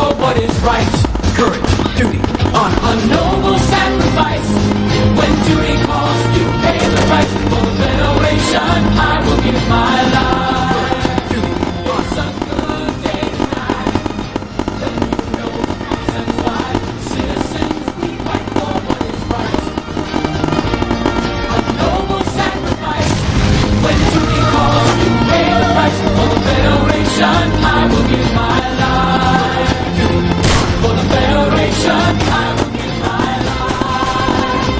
for what is right. Courage, duty, honor, a noble sacrifice. When duty calls, you pay the price. For the Federation, I will give my life. Duty, it's a good day tonight. Then you know the reasons why. Citizens, we fight for what is right. A noble sacrifice. When duty calls, you pay the price. For the Federation, I will give my life. For the Federation, I will give my life.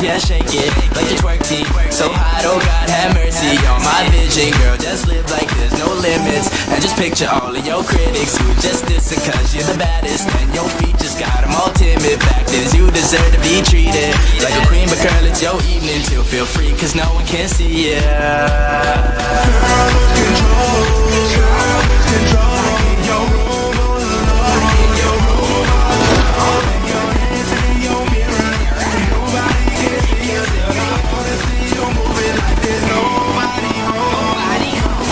yeah, shake it like the twerk team. So hot, oh God, have mercy on my vision, girl. Just live like there's no limits, and just picture all of your critics who just dissing cause you're the baddest, and your features got them all timid. Fact is, you deserve to be treated like a queen, but girl, it's your evening till feel free, cause no one can see ya. Girl, lose control, girl, lose control. In your room, in your room, open your hands in your mirror. Nobody can see you, still I wanna see you moving like there's nobody home. Nobody home,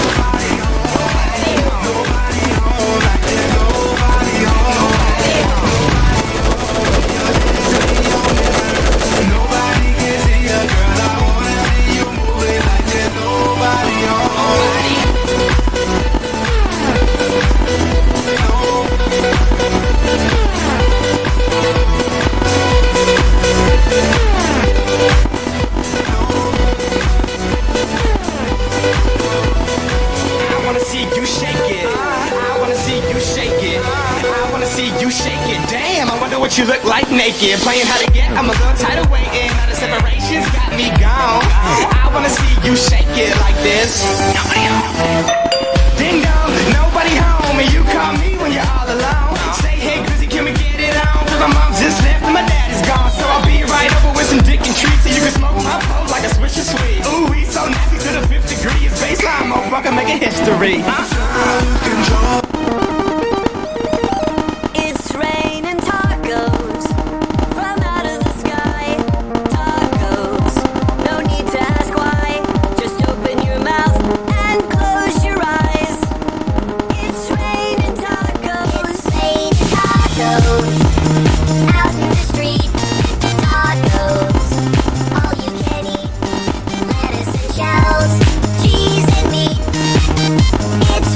nobody home, nobody home, like there's nobody home. Nobody can see you, girl, I wanna see you moving like there's nobody home. I wanna see you shake it. I wanna see you shake it. I wanna see you shake it. Damn, I wonder what you look like naked. Playing hard to get, I'm a little tired of waiting. All the separations got me gone. I wanna see you shake it like this. Ding dong, nobody home, and you call me when you're all alone. Say, hey, Grizzy, can we get it on? Cause my mom just left and my dad is gone. So I'll be right over with some dick and treats, so you can smoke my pole like a switch of sweet. Ooh, we so nasty to the 5th degree. It's baseline, motherfucker, making history. It's raining tacos from out of the sky. Tacos, no need to ask why. Just open your mouth and close your eyes. It's raining tacos. It's raining tacos out in the street. Tacos, all you can eat. Lettuce and shells, cheese and meat. It's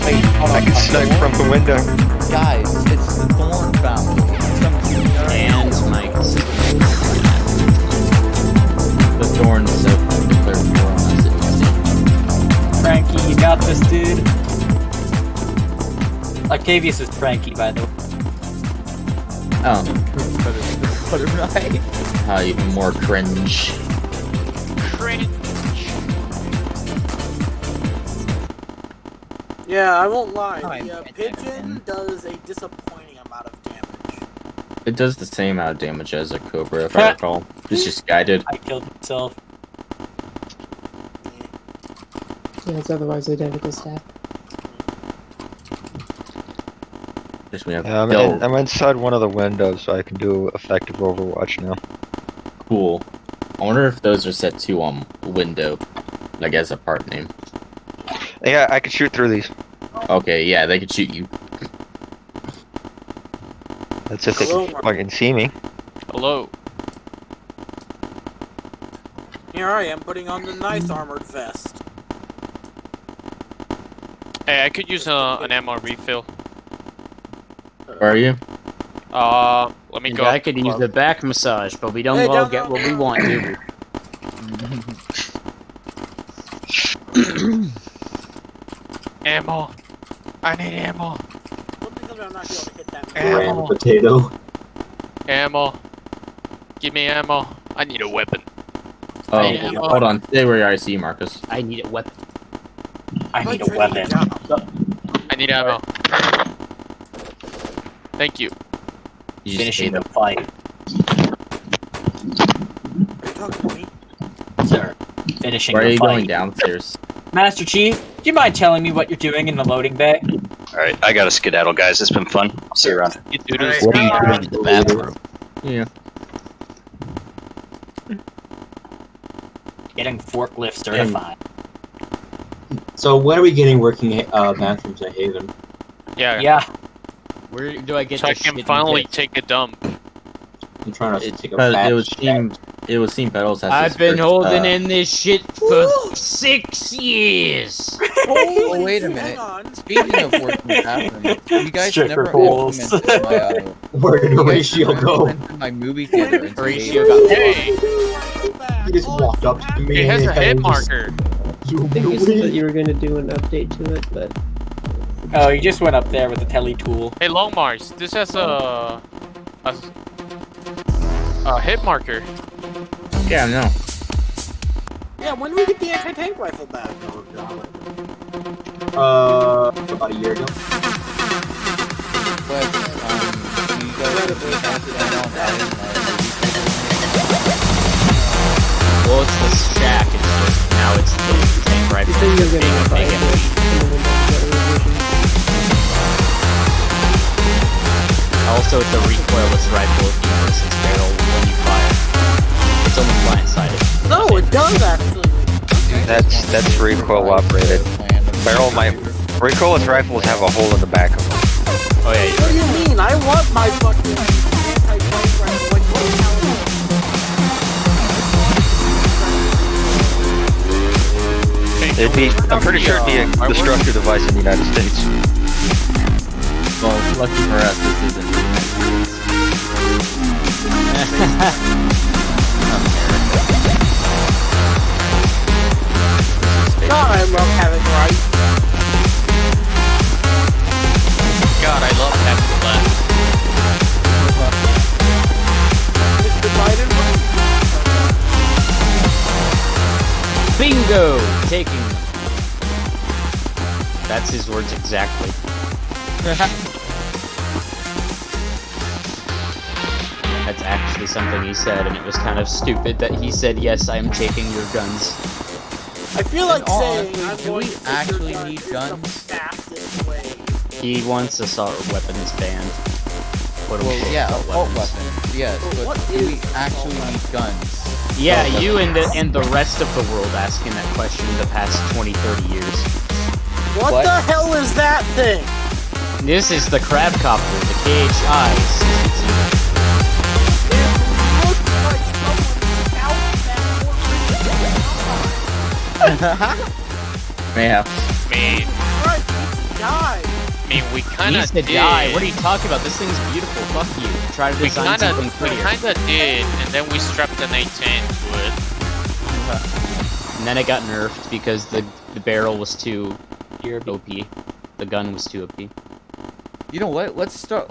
Wait, hold on. I can snipe from the window. Guys, it's the Thorn family. And Mike. The Thorns have declared war on us. Frankie, you got this, dude. Octavius is Frankie, by the way. Oh, Put it right. even more cringe. Yeah, I won't lie. Time The and pigeon does a disappointing amount of damage. It does the same amount of damage as a Cobra, if I recall. It's just guided. I killed myself. Yeah, it's otherwise identical stat. Just we have Yeah, I'm inside one of the windows, so I can do effective Overwatch now. cool. I wonder if those are set to window, like as a part name. Yeah, I can shoot through these. Okay, yeah, they could shoot you. That's if they can fucking see me. Hello. Here I am putting on the nice armored vest. Hey, I could use an ammo refill. Where are you? Let me And go. I could use the back massage, but we don't Hey, all down, get down, what we down. want, do we? Ammo. I need ammo. Something about not being able to hit that Ammo. Potato. Ammo. Give me ammo. I need a weapon. Oh, Yeah. hold on. Stay where I see you, Marcus. I need a weapon. I need a weapon. I need ammo. Thank you. You just Finishing ate the fight. Are you talking to me? Sir. Finishing Where are the you fight. going downstairs? Master Chief, do you mind telling me what you're doing in the loading bay? Alright, I gotta skedaddle, guys. It's been fun. I'll see you around. You do this. What are you doing? In the bathroom. Yeah. Getting forklift certified. So when are we getting working bathrooms at Haven? Yeah. Yeah. Where do I get So I this can shit finally in take a dump. I'm trying to take a But fat it was shit. team. It was Team Petals. Has I've his been first, holding in this shit for 6 years! Oh, wait a Hang minute. on. Speaking of working bathroom, you guys Stripper never poles. implemented my Where did you guys Ratio never go? implemented my movie theater into Ratio Haven. got Hey! He just walked up to me. It has a and hit just- marker. I think you said that you were going to do an update to it, but Oh, you just went up there with the tele tool. Hey, Long Mars, this has a hit marker. Yeah, no. Yeah, when do we get the anti-tank rifle back? About a year ago. But, you guys passed it on Well, it's the shack, it's just, now it's the tank rifle. you think you're going Being to a buy big it MP. Also, it's a recoilless rifle with versus barrel when you fire. It's only blindsided. No, it does actually. That's recoil operated. Barrel recoilless rifles have a hole in the back of them. Oh yeah, What do you mean? I want my fucking anti-tank rifle. Like, what the It'd be. I'm pretty sure it'd be a destructive device in the United States. Well, lucky for us, this isn't. God, I love having right. God, I love having left. It's divided right. bingo! Taking them. That's his words exactly. That's actually something he said, and it was kind of stupid that he said, yes, I am taking your guns. I feel like And all saying honesty, I'm do going we to take actually your gun need is the guns? fastest way. He wants assault weapons banned. Quote, Well, unquote, yeah, assault assault weapons. weapons, yes, But but what do we is actually assault need guns? Yeah, you and the rest of the world asking that question the past 20, 30 years. What the hell is that thing? This is the Crabcopter, the KHI. It looks like someone out that Mayhaps. Me. Alright, it's I mean, we kind Needs of to did. die. What are you talking about? This thing's beautiful. Fuck you. Try to We design something prettier. kinda did, and then we strapped an A10 to it. And then it got nerfed because the barrel was too OP. The gun was too OP. You know what? Let's start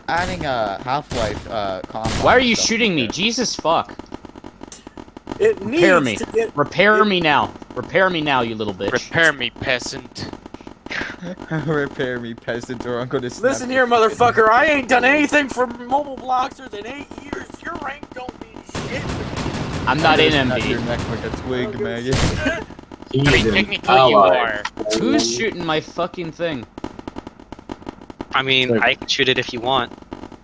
adding Half-Life combat. Why are you stuff shooting me? there. Jesus fuck. It Repair me. needs to get... Repair me now. Repair me now, you little bitch. Repair me, peasant. Repair me, peasant, or I'm gonna snap Listen your here, fucking- motherfucker. I ain't done anything for Mobile Bloxers in 8 years. Your rank don't mean shit. I'm not in Snap your MD. neck like a twig, man. I mean, technically you are. Who's shooting my fucking thing? I mean, I can shoot it if you want.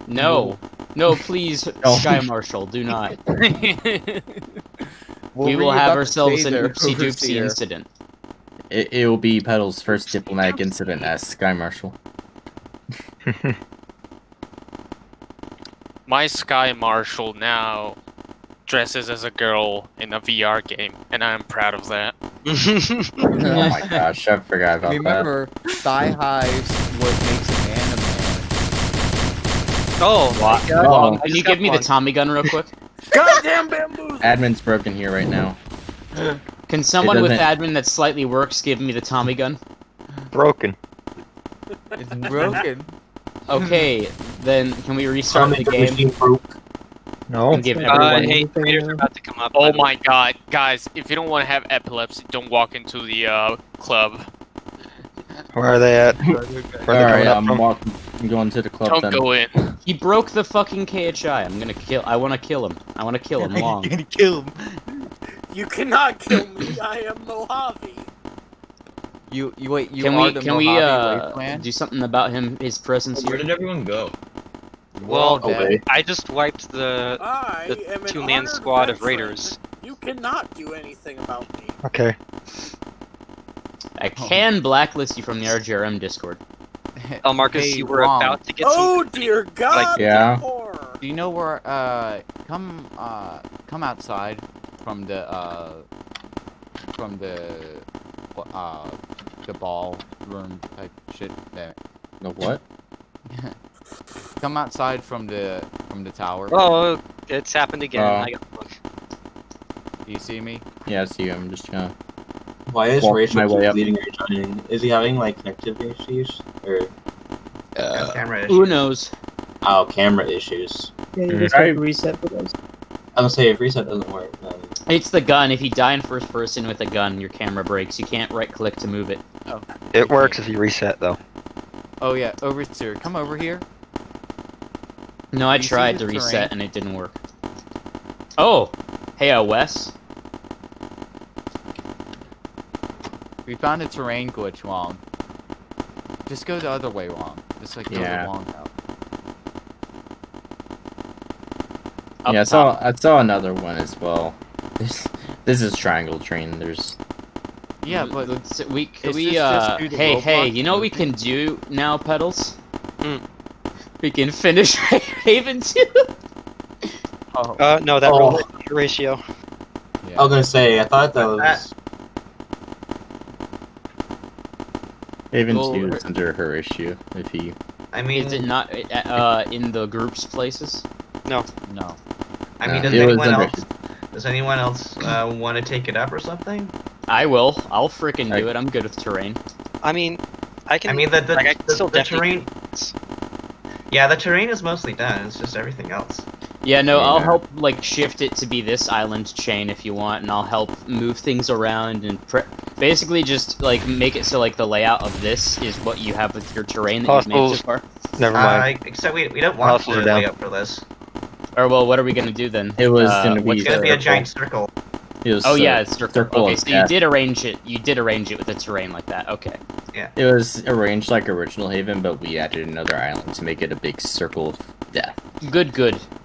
No. No, please, No. Sky Marshal, do not. We What were will you have about to ourselves say an there, oopsie doopsie Overseer? incident. It will be Petal's first diplomatic incident as Sky Marshal. My Sky Marshal now dresses as a girl in a VR game, and I'm proud of that. Oh my gosh, I forgot about Remember, Thigh Hives what makes a man a man. Oh, What? that. Long, Oh, can you give me the Tommy gun real quick? Goddamn bamboozle. admin's broken here right now. Can someone with doesn't- admin that slightly works give me the Tommy gun? Broken. It's broken. Okay, then can we restart the game No. and give everyone... hey, Raiders are about to come up. Oh my god, guys, if you don't want to have epilepsy, don't walk into the club. Where are they at? Where are they Alright, coming up from? I'm going to the club Don't then. go in. He broke the fucking KHI. I wanna kill him. I wanna kill him long. You're gonna kill him. You cannot kill me. I am Mojave. You wait. You Can are we the can we Mojave Wasteland? do something about him, his presence here? everyone go? Well, Okay. I just wiped the I am an two-man honored squad of veteran. Raiders. You cannot do anything about me. Okay. I can blacklist you from the RGRM Discord. El Marcus, Hey, you were Rom, about to get Oh some. dear God! yeah. Horror. Do you know where? Come outside from the ballroom type shit. There. The what? Come outside from the tower. Oh, it's happened again. Oh. I got look. Do you see me? Yeah, I see you. I'm just gonna. Why is Walk Rachel my way up. leading Rachel in? Is he having like connectivity issues or Camera Who knows? camera issues? Yeah, you just have to reset for those. I was gonna say if reset doesn't work, then It's the gun. If you die in first person with a gun, your camera breaks. You can't right click to move it. It works if you reset though. Oh yeah, Overseer, come over here. No, I You see tried the to reset terrain? and it didn't work. Oh! Hey, Wes. We found a terrain glitch, Wong. Just go the other way, Wong. Just like go Yeah. the Wong out. Up Yeah, top. I saw another one as well. This is Triangle Train. There's Yeah, but We Is we this just due to hey Roblox? you know what we can do now, Pedals? Hmm. We can finish Haven 2. oh, No, that Oh. rolled ratio. yeah. I was gonna say I thought that was Haven Well, 2 is under her issue. If he I Is it not in the group's places? no. I mean, it was under. Does anyone else want to take it up or something? I will. I'll frickin' do I- it. I'm good with terrain. I mean, I can. I mean the like, I can still definitely. terrain. Yeah, the terrain is mostly done. It's just everything else. Yeah, no, I'll Yeah. help like shift it to be this island chain if you want, and I'll help move things around and basically just like make it so like the layout of this is what you have with your terrain that you've made so far. Never mind. Except we don't want to lay up for this. Or well, what are we gonna do then? It was gonna what's be the- It's gonna be a giant circle. It was, Oh yeah, it's circle. circle Okay, of so you death. did arrange it. You did arrange it with the terrain like that. Okay. It was arranged like original Haven, but we added another island to make it a big circle of death. Good.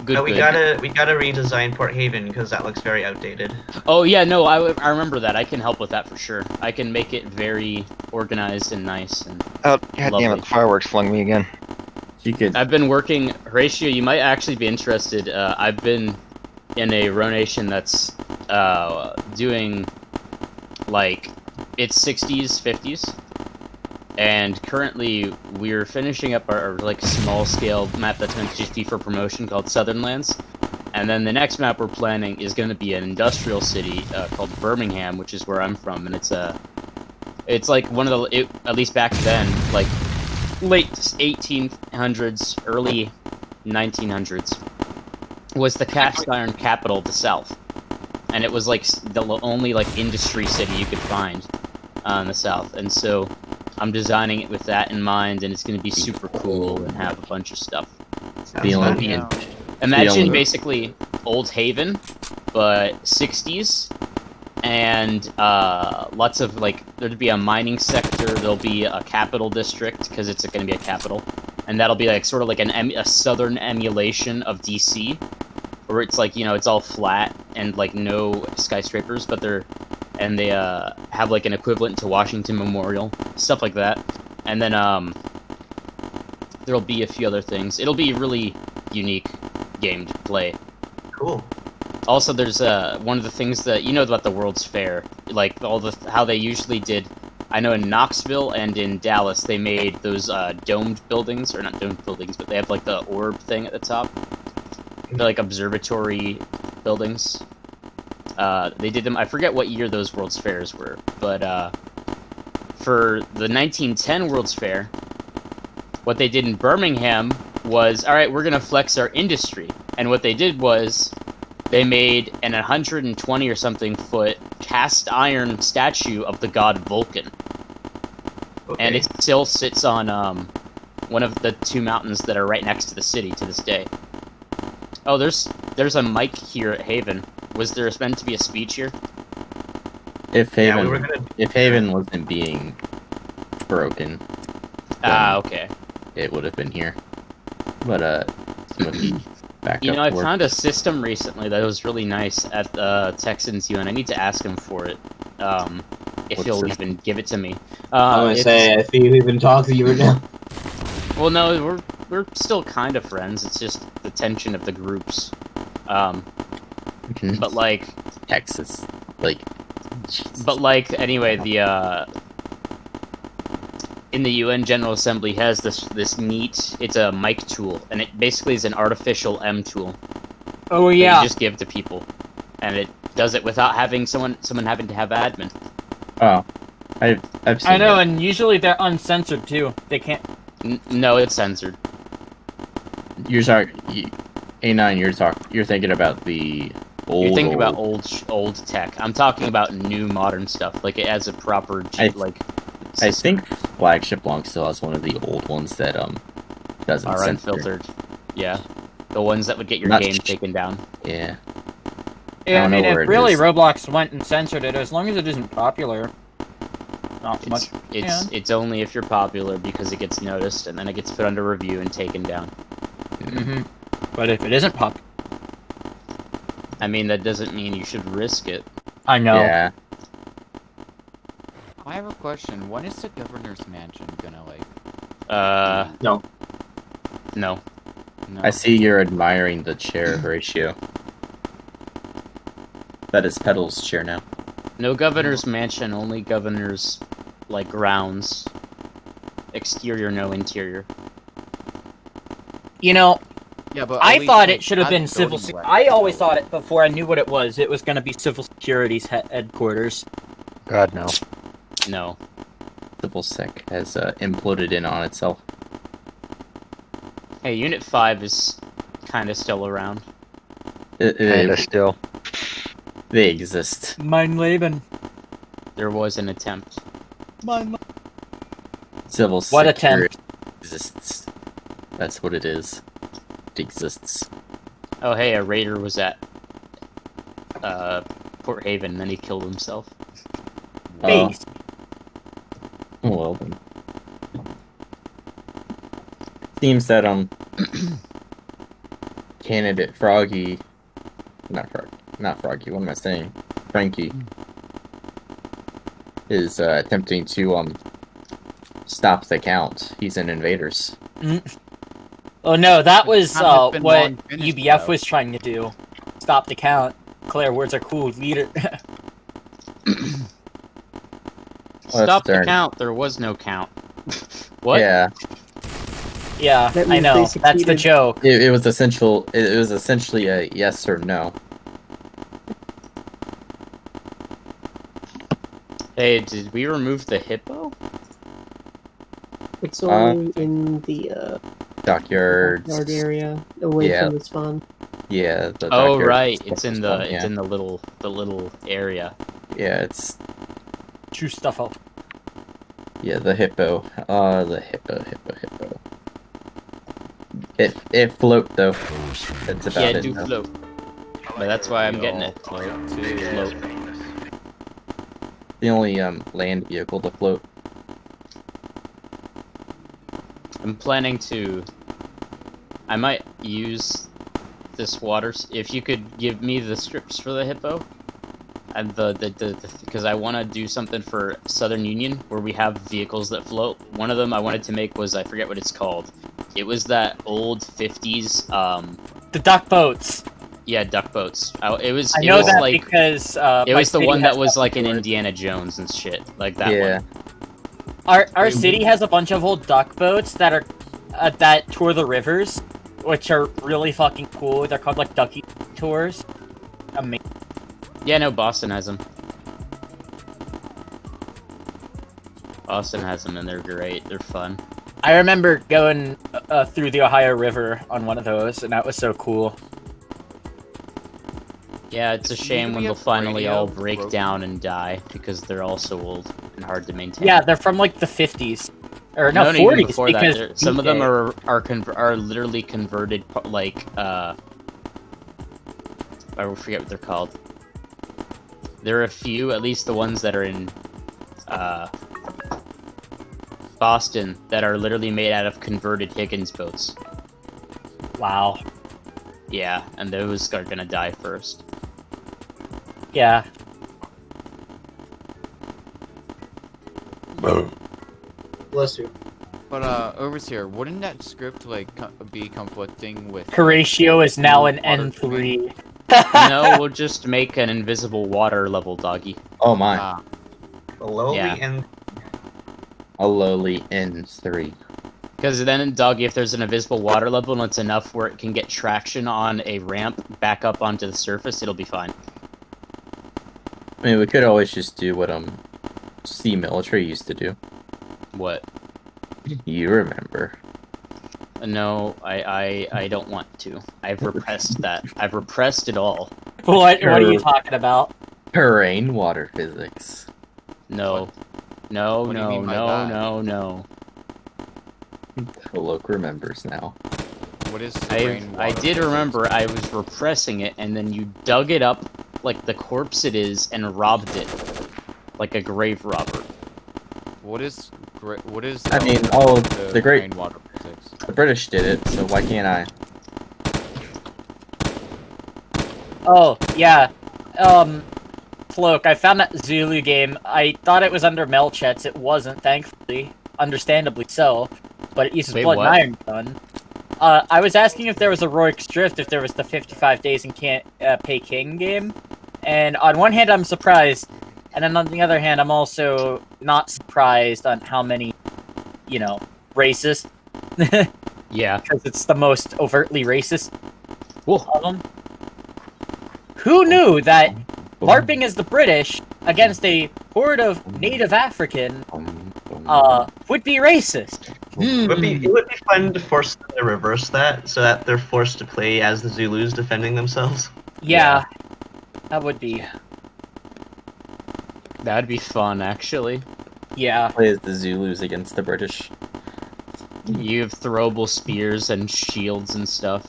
No, we gotta redesign Port Haven because that looks very outdated. Oh yeah, no, I remember that. I can help with that for sure. I can make it very organized and nice. And Oh, god damn Lovely. it, the fireworks flung me again. You could. I've been working. Horatio, you might actually be interested. I've been in a Ronation that's doing like it's 60s, 50s. And currently, we're finishing up our like small-scale map that's meant to just be for promotion called Southern Lands. And then the next map we're planning is going to be an industrial city called Birmingham, which is where I'm from, and it's like one of the, at least back then, like late 1800s, early 1900s, was the cast iron capital of the South, and it was like the only like industry city you could find in the South, and so I'm designing it with that in mind, and it's going to be super cool and have a bunch of stuff. Imagine basically Old Haven, but 60s, and lots of like, there'd be a mining sector, there'll be a capital district, because it's going to be a capital, and that'll be like sort of like a southern emulation of DC, where it's like, you know, it's all flat and like no skyscrapers, but they have like an equivalent to Washington Memorial, stuff like that, and then there'll be a few other things. It'll be really unique game to play. Cool. Also, there's one of the things that you know about the World's Fair, like how they usually did. I know in Knoxville and in Dallas they made those domed buildings, or not domed buildings, but they have like the orb thing at the top. They're like observatory buildings. They did them. I forget what year those World's Fairs were, but for the 1910 World's Fair, what they did in Birmingham was, all right, we're gonna flex our industry, and what they did was they made an 120 or something foot cast iron statue of the god Vulcan, and it still sits on one of the two mountains that are right next to the city to this day. Oh, there's a mic here at Haven. Was there meant to be a speech here? If Haven wasn't being broken, okay, it would have been here. But Smokey, back you up know, I work. found a system recently that was really nice at Texans UN. I need to ask him for it. If he'll even give it to me. I'm gonna say, I think we've been talking to you right now. Well, no, we're still kind of friends. It's just the tension of the groups. But like Texas, like. But like anyway, the in the UN General Assembly has this neat. It's a mic tool, and it basically is an artificial M tool. Oh that yeah. you just give to people, and it does it without having someone having to have admin. Oh, I've seen I know, it. and usually they're uncensored too. They can't. No, it's censored. You're talking, A9. You're thinking about the old. You're thinking about old tech. I'm talking about new modern stuff. Like it has a proper I think Flagship Long still has one of the old ones that doesn't are censor. unfiltered. Yeah, the ones that would get your Not game sh- taken down. Yeah. Yeah, I don't know mean, where if it really is. Roblox went and censored it, as long as it isn't popular, not much. It's only if you're popular because it gets noticed and then it gets put under review and taken down. But if it isn't popular, I mean, that doesn't mean you should risk it. I know. Yeah. I have a question. When is the governor's mansion gonna like? No. No. I see you're admiring the chair ratio. That is Pedal's chair now. No governor's mansion, only governor's, like, grounds. Exterior, no interior. You know, Yeah, but I thought it should have been civil. I always thought it before I knew what it was. It was going to be civil security's headquarters. God, no. No. Civil Sec has imploded in on itself. Hey, Unit 5 is kind of still around. Kinda still. They exist. Mein Leben. There was an attempt. Civil What security attempt? exists. That's what it is. It exists. Oh, hey, a raider was at Port Haven, and then he killed himself. Base. Well then. Seems that candidate Froggy, not Froggy. What am I saying? Frankie is attempting to stop the count. He's in Invaders. Oh no, that was Haven't been what long finished, UBF though. was trying to do. Stop the count. Claire, words are cool. Leader. Stop the darn. count. There was no count. What? Yeah. Yeah, That I means know. they That's the succeeded. joke. It was essential. It was essentially a yes or no. Hey, did we remove the hippo? It's only in the Dockyards. yard area, away Yeah. from the spawn. Yeah. The Oh dockyard right, it's in the spawn, it's yeah. in the little area. Yeah, it's True stuff up. yeah the hippo. The hippo. It float though. That's about Yeah, it. do though. float. But that's why I'm getting it. Float Float. The only land vehicle to float. I'm planning to. I might use this water. If you could give me the scripts for the hippo, and because I want to do something for Southern Union where we have vehicles that float. One of them I wanted to make was I forget what it's called. It was that old 50s. The duck boats. Yeah, duck boats. It was. I it know was that like, because it my was the city one has that was duck like in tours. Indiana Jones and shit, like that Yeah. one. Our city has a bunch of old duck boats that are that tour the rivers, which are really fucking cool. They're called like ducky tours. Amazing. Yeah, no, Boston has them. Boston has them, and they're great. They're fun. I remember going through the Ohio River on one of those, and that was so cool. Yeah, it's a Does shame when anybody they'll have finally radio all break broken? down and die because they're all so old and hard to maintain. Yeah, they're from like the 50s. Or no, even 40s, before that, because some of them BK. are literally converted, like I forget what they're called. There are a few, at least the ones that are in Boston, that are literally made out of converted Higgins boats. Wow. Yeah, and those are gonna die first. Yeah. Bless you. But Overseer, wouldn't that script like be conflicting with? Horatio is now an water N3. No, we'll just make an invisible water level doggy. Oh my. Ah, The lowly Yeah. and A lowly N3. Because then in doggy, if there's an invisible water level and it's enough where it can get traction on a ramp back up onto the surface, it'll be fine. I mean, we could always just do what Sea Military used to do. What? You remember? No, I don't want to. I've repressed that. I've repressed it all. What are you talking about? Terrain water physics. No. No, What do you no, mean by no, that? no, no. Holok remembers now. what is I terrain water did physics? remember I was repressing it, and then you dug it up like the corpse it is and robbed it. Like a grave robber. What is I mean, the great terrain water physics? the British did it, so why can't I? Oh, yeah. Floke, I found that Zulu game. I thought it was under Melchets. It wasn't, thankfully. Understandably so. But it uses Wait, Blood what? and Iron Gun. I was asking if there was a Rourke's Drift, if there was the 55 Days and Can't Pay King game. And on one hand, I'm surprised. And then on the other hand, I'm also not surprised on how many, racist. Yeah. Because it's the most overtly racist Whoa. of them. Who knew that LARPing as the British against a horde of native African would be racist? it would be fun to force them to reverse that, so that they're forced to play as the Zulus defending themselves. Yeah, that would be. That'd be fun, actually. Yeah. Play as the Zulus against the British. You have throwable spears and shields and stuff.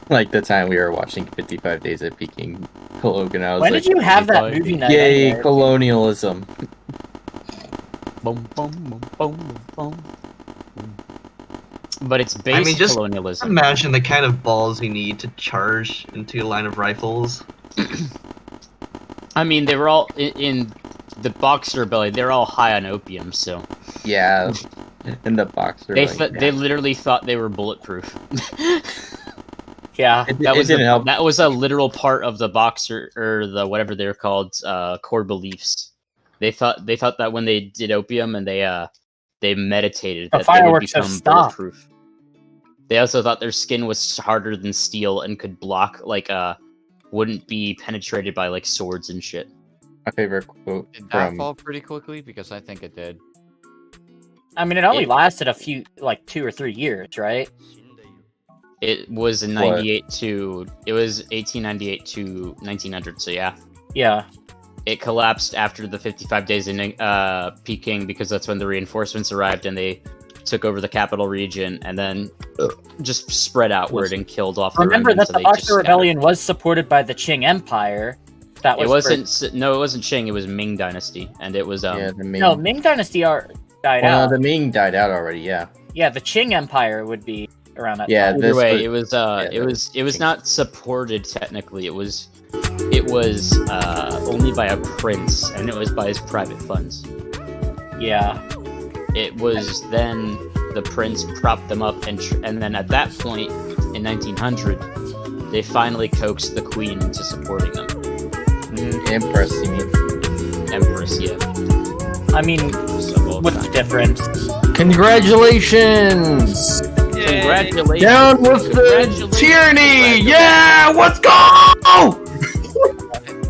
Like the time we were watching 55 Days at Peking, Logan, I was When like, did you have that movie night? yay, anyway? colonialism. Boom, boom, boom, boom, boom. But it's based I mean, just colonialism. imagine the kind of balls you need to charge into a line of rifles. I mean, they were all in the Boxer Belly. They're all high on opium, so Yeah, in the Boxer. they literally thought they were bulletproof. Yeah, It that was didn't help. that was a literal part of the Boxer or the whatever they're called core beliefs. They thought that when they did opium and they meditated, The that they would fireworks have become stopped. bulletproof. They also thought their skin was harder than steel and could block wouldn't be penetrated by like swords and shit. My favorite quote Did that from fall pretty quickly? Because I think it did. I mean, it only lasted a few, like 2 or 3 years, right? It was in What? 98 to it was 1898 to 1900. So yeah, Yeah. it collapsed after the 55 days in Peking because that's when the reinforcements arrived and they took over the capital region and then just spread outward and killed off the Remember remnants. that the Boxer Rebellion was supported by the Qing Empire. That was It wasn't. No, it wasn't Qing. It was Ming Dynasty, and it was the Ming. No, Ming Dynasty died Well, out. no, the Ming died out already. Yeah. Yeah, the Qing Empire would be around that Yeah, time. Either this way, was- it was not supported technically. It was only by a prince, and it was by his private funds. Yeah. It was then the prince propped them up, and then at that point in 1900, they finally coaxed the queen into supporting them. Empress, you mean? Empress, yeah. I mean, what's the difference? Congratulations! Congratulations! Down with the tyranny! Yeah! Let's go!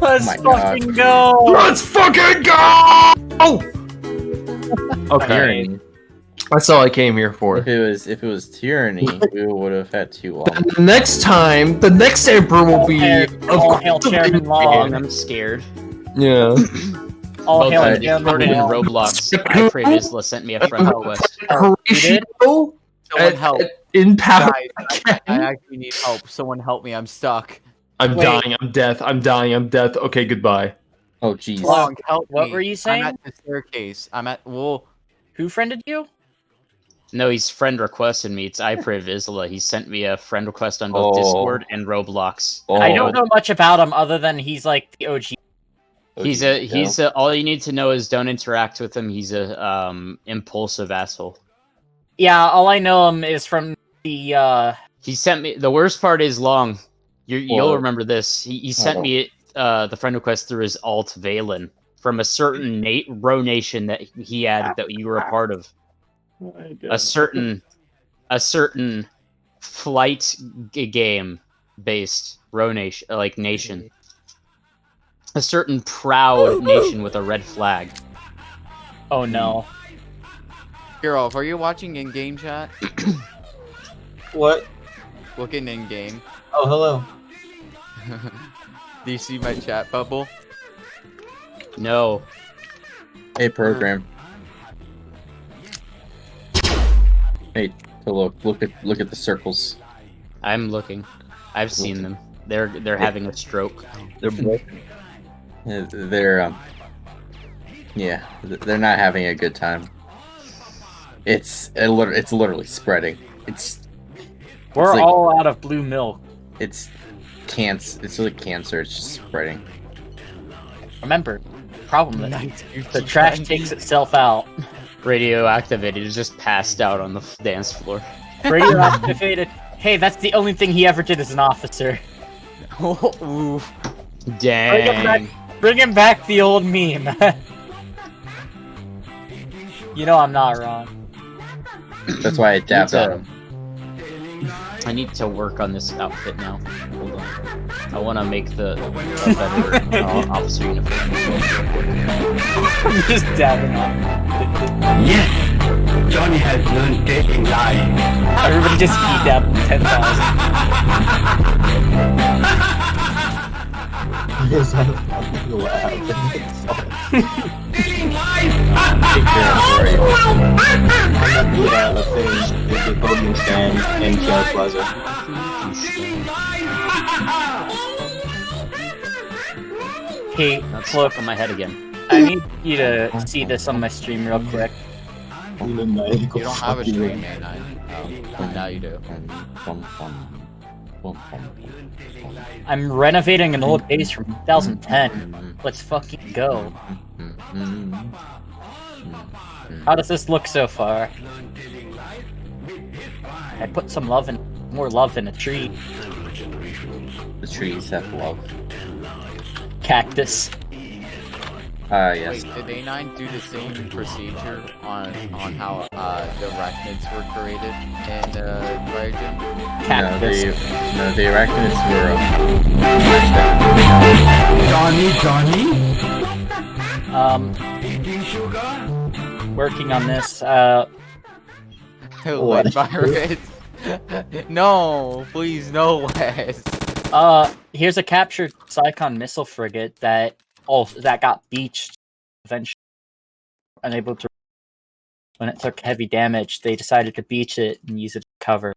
Let's my God. fucking go! Let's fucking go! Okay, Tyranny. that's all I came here for. If it was tyranny, we would have had 2 The next time, the next emperor will be All hail Chairman Long. I'm scared. Yeah. All hail Okay, Chairman started in Long. Roblox. I pray Vizsla sent me a friend request. Horatio Someone help. in power. Guys, I actually need help. Someone help me. I'm stuck. I'm Wait. dying. I'm death. I'm dying. I'm death. Okay, goodbye. Oh jeez. Long, help What me. were you saying? I'm at the staircase. I'm at. Well, Who friended you? No, he's friend requested me. It's iPriv Isla. He sent me a friend request on both Oh. Discord and Roblox. I don't know much about him other than he's like the OG. He's a. All you need to know is don't interact with him. He's a impulsive asshole. Yeah, all I know him is from the He sent me. The worst part is Long. You'll What? remember this. He sent Oh. me the friend request through his alt Valen from a certain Row Nation that he added that you were a part of. A certain flight game based Row Nation, like nation. A certain proud nation with a red flag. Oh no. Girl, are you watching in-game chat? What? Looking in-game. Oh, hello. Do you see my chat bubble? No. Hey, program. Hey, so look at the circles. I'm looking. I've seen them. They're having a stroke. They're broken. They're yeah, they're not having a good time. It's literally spreading. We're like- all out of blue milk. It's cancer. It's like cancer. It's just spreading. Remember, problem is the trash takes itself out. Radioactivated is just passed out on the dance floor. Radioactivated. Hey, that's the only thing he ever did as an officer. Ooh. Dang. Bring him back the old meme. You know I'm not wrong. That's why I dabbed on him. I need to work on this outfit now. Hold on. I want to make a better officer uniform. Just dabbing on. Yes, Johnny has learned dating life. Everybody just eat that 10,000. Is that a fucking laugh? The thing, the podium stand in Kiara Plaza. Hey, That's look, stuck on my head again. I need you to see this on my stream real quick. You don't have a stream, man. Oh, now you do. I'm renovating an old base from 2010. Let's fucking go. How does this look so far? I put some more love in a tree. The trees have love. Cactus. Yes. Wait, did A9 do the same procedure on how the arachnids were created in Cryogen? The arachnids were Working on this. What? Virus? No, please, no, Wes. Here's a captured Psychon missile frigate that got beached eventually. Unable to. When it took heavy damage, they decided to beach it and use it to cover.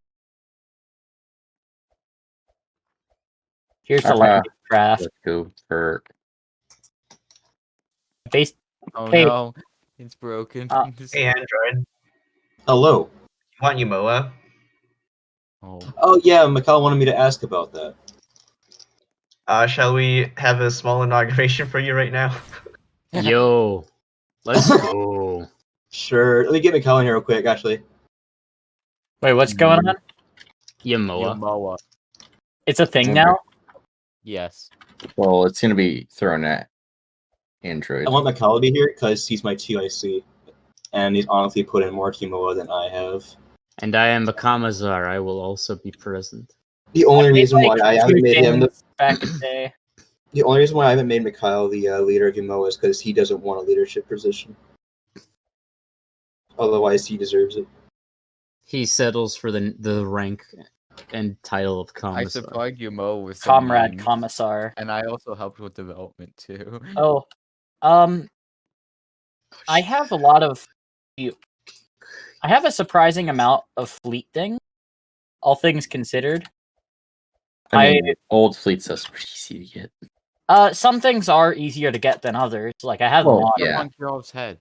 Here's the landing craft. Let's go for. Based. Oh Hey. no, it's broken. Hey, Android. Hello. You want Umoa? Oh yeah, Mikhail wanted me to ask about that. Shall we have a small inauguration for you right now? Yo, let's go. Sure. Let me get Mikhail in here real quick, actually. Wait, what's going on? Yamoa. It's a thing now? Yes. Well, it's gonna be thrown at Android. I want Mikhail to be here because he's my TIC, and he's honestly put in more Kimoa than I have. And I am Bakamazar. I will also be present. The only reason why I haven't made him back in the day. The only reason why I haven't made Mikhail the leader of Yamoa is because he doesn't want a leadership position. Otherwise, he deserves it. He settles for the rank and title of I Commissar. supplied Yumo with some Comrade memes, Commissar. and I also helped with development too. Oh, I have a lot of. I have a surprising amount of fleet things, all things considered. I mean, old fleet stuff's pretty easy to get. Some things are easier to get than others. Like I have a lot. Yeah. On Kirov's head.